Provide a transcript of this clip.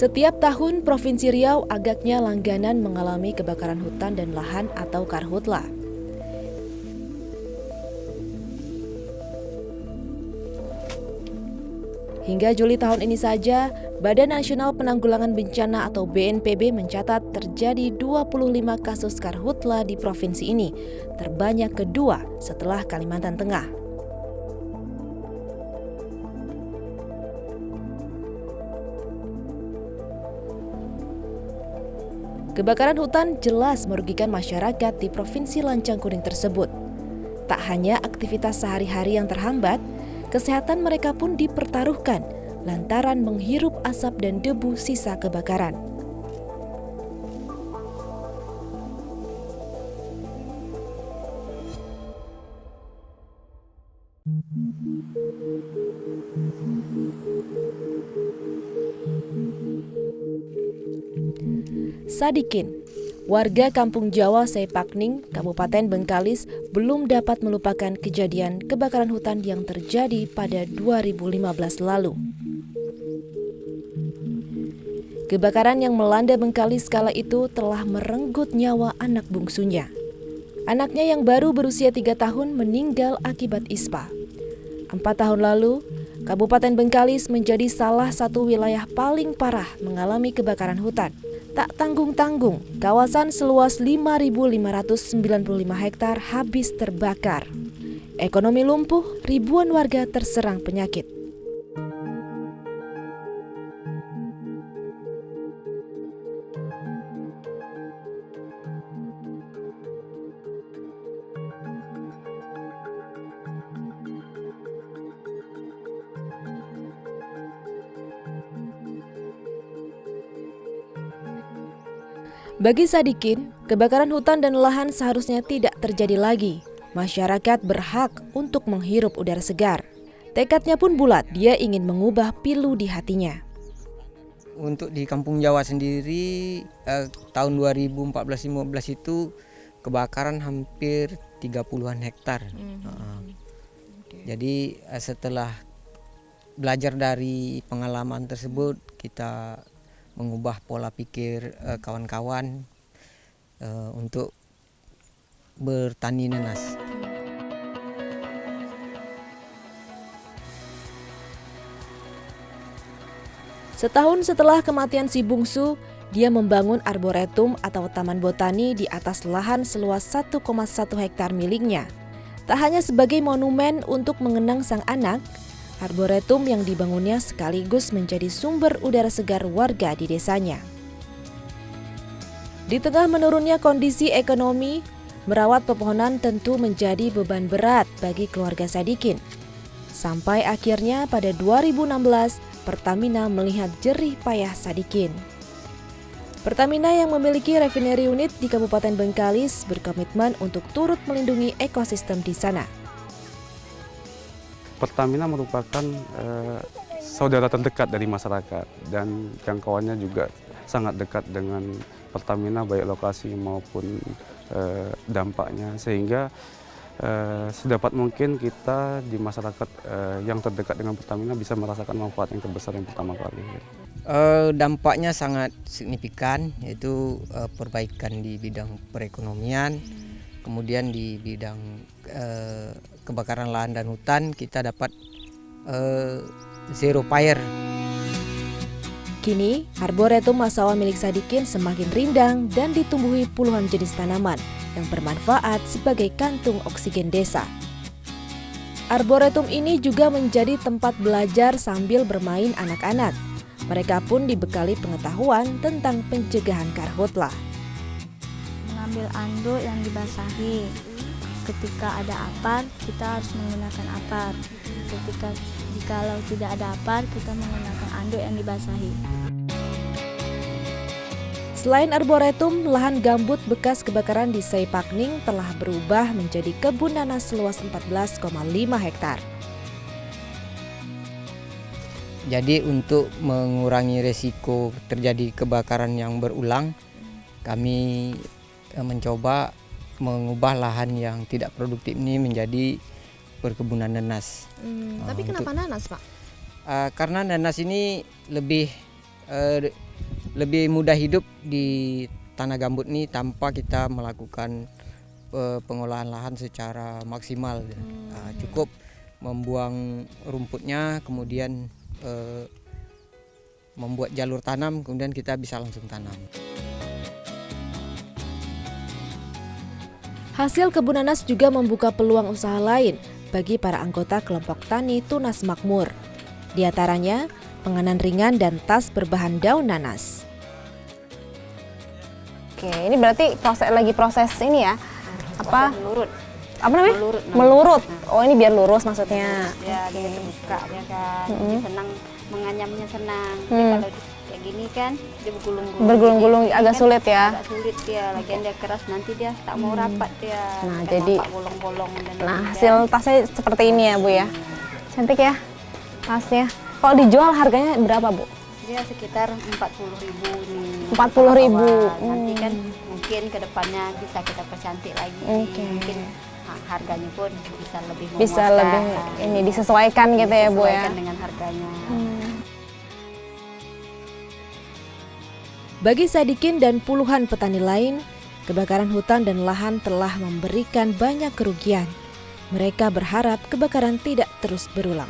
Setiap tahun, Provinsi Riau agaknya langganan mengalami kebakaran hutan dan lahan atau karhutla. Hingga Juli tahun ini saja, Badan Nasional Penanggulangan Bencana atau BNPB mencatat terjadi 25 kasus karhutla di provinsi ini, terbanyak kedua setelah Kalimantan Tengah. Kebakaran hutan jelas merugikan masyarakat di Provinsi Lancang Kuning tersebut. Tak hanya aktivitas sehari-hari yang terhambat, kesehatan mereka pun dipertaruhkan lantaran menghirup asap dan debu sisa kebakaran. Sadikin, warga Kampung Jawa Seipakning, Kabupaten Bengkalis, belum dapat melupakan kejadian kebakaran hutan yang terjadi pada 2015 lalu. Kebakaran yang melanda Bengkalis kala itu telah merenggut nyawa anak bungsunya. Anaknya yang baru berusia 3 tahun meninggal akibat ispa. 4 tahun lalu, Kabupaten Bengkalis menjadi salah satu wilayah paling parah mengalami kebakaran hutan. Tak tanggung-tanggung, kawasan seluas 5.595 hektar habis terbakar. Ekonomi lumpuh, ribuan warga terserang penyakit. Bagi Sadikin, kebakaran hutan dan lahan seharusnya tidak terjadi lagi. Masyarakat berhak untuk menghirup udara segar. Tekadnya pun bulat, dia ingin mengubah pilu di hatinya. Untuk di Kampung Jawa sendiri, tahun 2014-15 itu kebakaran hampir 30-an hektar. Jadi setelah belajar dari pengalaman tersebut, kita mengubah pola pikir kawan-kawan untuk bertani nanas. Setahun setelah kematian si bungsu, dia membangun arboretum atau taman botani di atas lahan seluas 1,1 hektar miliknya. Tak hanya sebagai monumen untuk mengenang sang anak, arboretum yang dibangunnya sekaligus menjadi sumber udara segar warga di desanya. Di tengah menurunnya kondisi ekonomi, merawat pepohonan tentu menjadi beban berat bagi keluarga Sadikin. Sampai akhirnya pada 2016, Pertamina melihat jerih payah Sadikin. Pertamina yang memiliki refinery unit di Kabupaten Bengkalis berkomitmen untuk turut melindungi ekosistem di sana. Pertamina merupakan saudara terdekat dari masyarakat dan jangkauannya juga sangat dekat dengan Pertamina baik lokasi maupun dampaknya, sehingga sedapat mungkin kita di masyarakat yang terdekat dengan Pertamina bisa merasakan manfaat yang terbesar yang pertama kali. Dampaknya sangat signifikan, yaitu perbaikan di bidang perekonomian, kemudian di bidang kebakaran lahan dan hutan kita dapat zero fire. Kini, arboretum Masawa milik Sadikin semakin rindang dan ditumbuhi puluhan jenis tanaman yang bermanfaat sebagai kantung oksigen desa. Arboretum ini juga menjadi tempat belajar sambil bermain anak-anak. Mereka pun dibekali pengetahuan tentang pencegahan karhutla. Mengambil anduk yang dibasahi. Ketika ada apar, kita harus menggunakan apar. Jikalau tidak ada apar, kita menggunakan anduk yang dibasahi. Selain arboretum, lahan gambut bekas kebakaran di Seipakning telah berubah menjadi kebun nanas seluas 14,5 hektar. Jadi untuk mengurangi resiko terjadi kebakaran yang berulang, kami mencoba mengubah lahan yang tidak produktif ini menjadi perkebunan nanas. Tapi kenapa nanas, Pak? Karena nanas ini lebih lebih mudah hidup di tanah gambut ini tanpa kita melakukan pengolahan lahan secara maksimal. Cukup membuang rumputnya, kemudian membuat jalur tanam, kemudian kita bisa langsung tanam. Hasil kebun nanas juga membuka peluang usaha lain bagi para anggota kelompok tani Tunas Makmur. Di antaranya penganan ringan dan tas berbahan daun nanas. Oke, ini berarti proses ini ya? Apa? Melurut. Apa namanya? Melurut. Melurut. Oh, ini biar lurus maksudnya. Ya, dia terbuka ya kan. Jadi senang menganyamnya senang. Kalau kayak gini kan dia bergulung-gulung. Bergulung-gulung Jadi agak kan sulit ya. Agak sulit dia. Lagian dia keras nanti dia tak mau rapat dia. Nah, Akan jadi nampak bolong-bolong dan Nah, lain-lain. hasil tasnya seperti ini ya, Bu ya. Cantik ya tasnya. Kalau dijual harganya berapa, Bu? Dia sekitar 40.000 nih. 40.000. Nanti kan mungkin ke depannya bisa kita percantik lagi. Oke. Mungkin harganya pun bisa lebih memuaskan. Bisa lebih ini disesuaikan gitu ya, Bu ya. Disesuaikan dengan harganya. Bagi Sadikin dan puluhan petani lain, kebakaran hutan dan lahan telah memberikan banyak kerugian. Mereka berharap kebakaran tidak terus berulang.